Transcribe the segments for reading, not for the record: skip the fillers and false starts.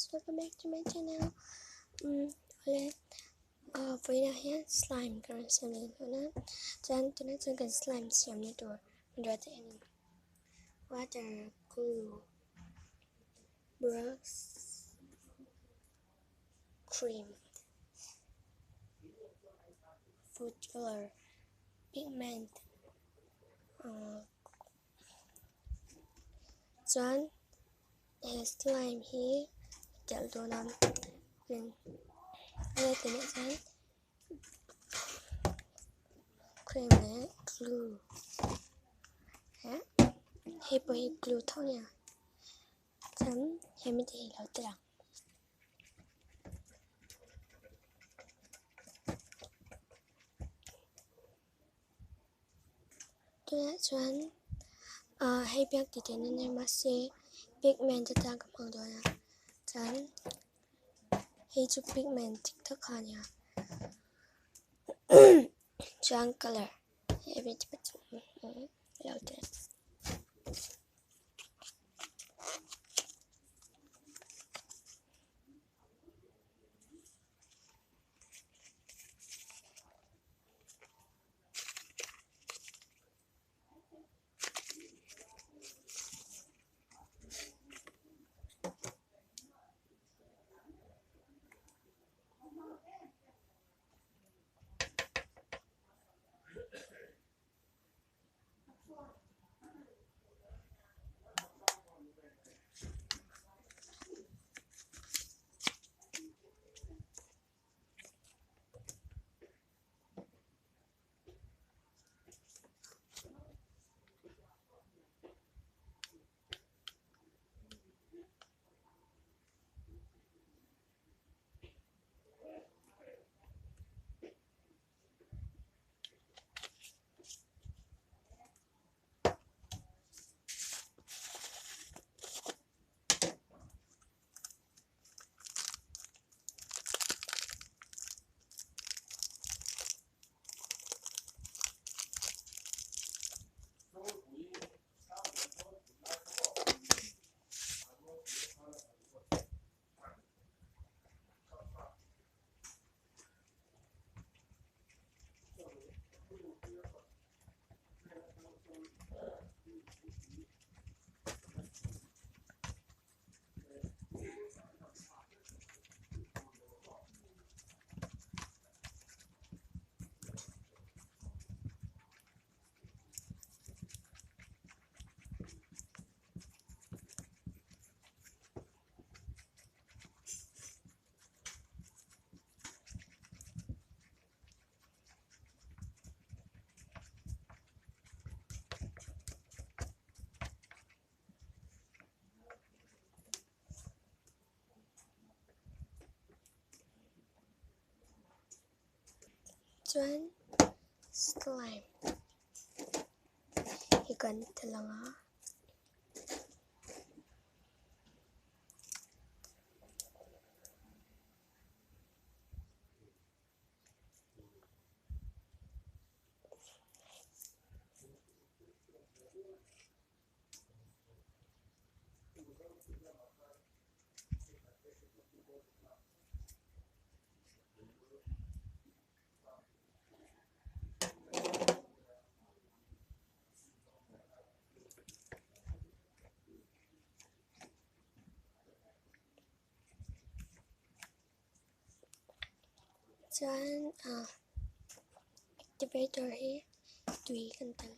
guys, welcome back to my channel. Oleh với nào nhé, slime karena xem lên nữa. Jangan tôi nói cái slime xem như tôi. Mình đã thấy water glue brush cream food color pigment Jangan slime here chal do nam then đây thì nó sẽ cream này glue hả hay bởi glue thôi nha chấm hay mình thì lâu tự tôi đã chọn hay biết thì thế nên mà sẽ pigment cho ta cầm hồng rồi nè chọn hay chụp pigment tiktok ha nha chọn color hay biết bắt lâu tự chọn slime ikan telang chọn activator here tùy kan tang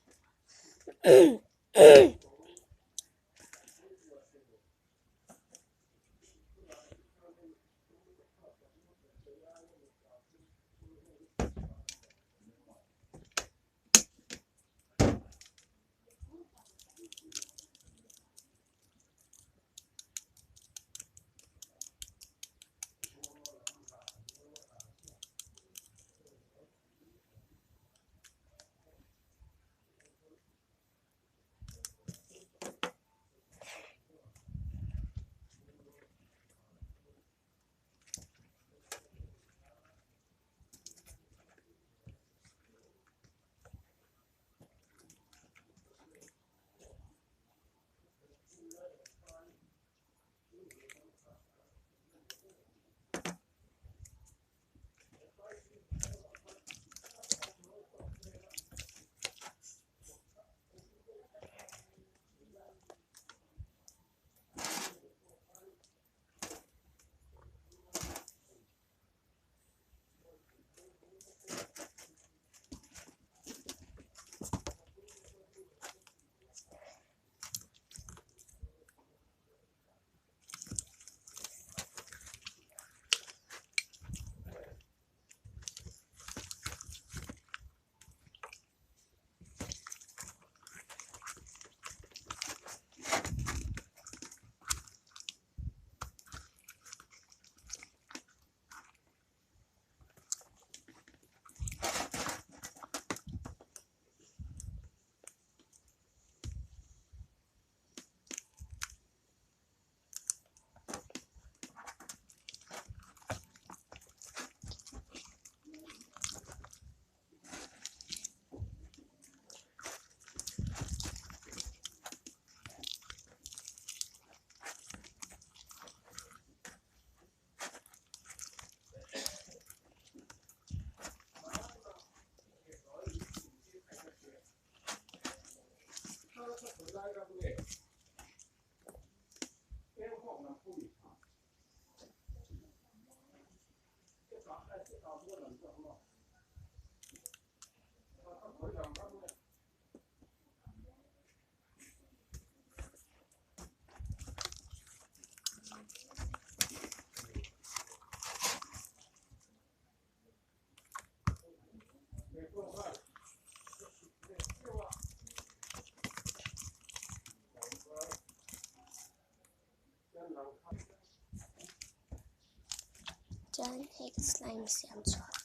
Then take slime stems off.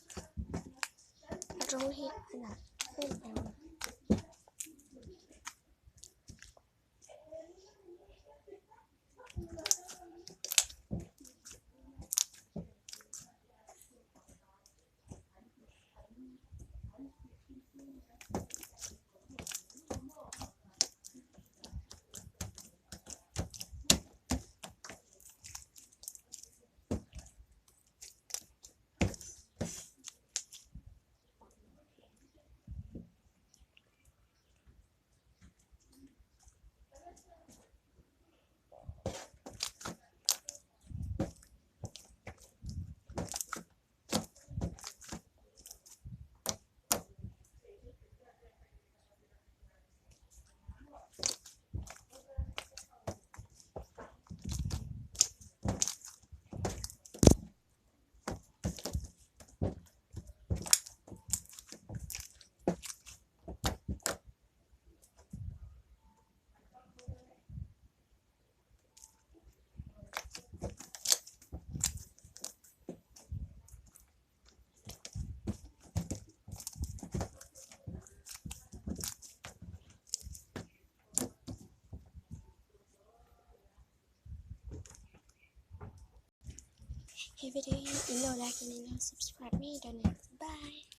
Roll anak. Hey video, you know, like, and subscribe me. Don't. Bye.